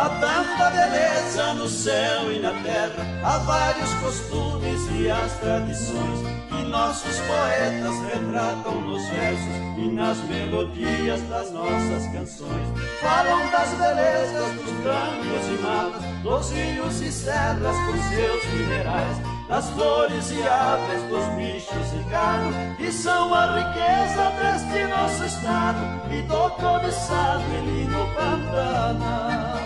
Há tanta beleza no céu e na terra, há vários costumes e as tradições que nossos poetas retratam nos versos e nas melodias das nossas canções. Falam das belezas dos campos e matas, dos rios e serras com seus minerais, das flores e aves, dos bichos e gado, que são a riqueza deste nosso estado e do cobiçado e lindo Pantanal.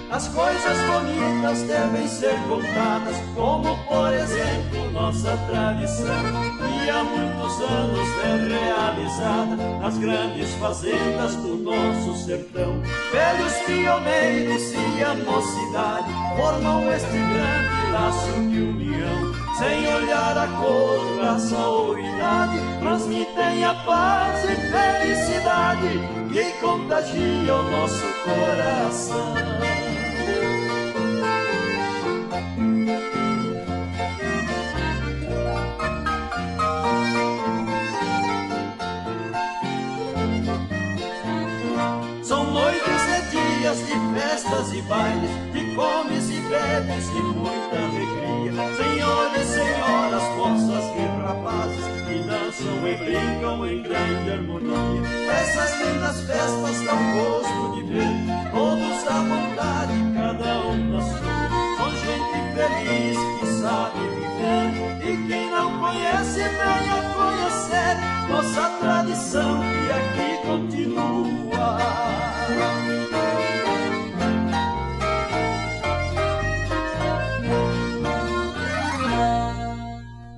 As coisas bonitas devem ser contadas, como por exemplo nossa tradição, que há muitos anos é realizada nas grandes fazendas do nosso sertão. Velhos pioneiros e a mocidade formam este grande laço de união, sem olhar a cor, raça ou idade, transmitem a paz e felicidade que contagia o nosso coração. De festas e bailes, de comes e bebes e muita alegria. Senhores, senhoras, moças e rapazes que dançam e brincam em grande harmonia. Essas lindas festas dão gosto de ver, todos à vontade, cada um na sua. São gente feliz que sabe viver, e quem não conhece venha conhecer nossa tradição que aqui continua.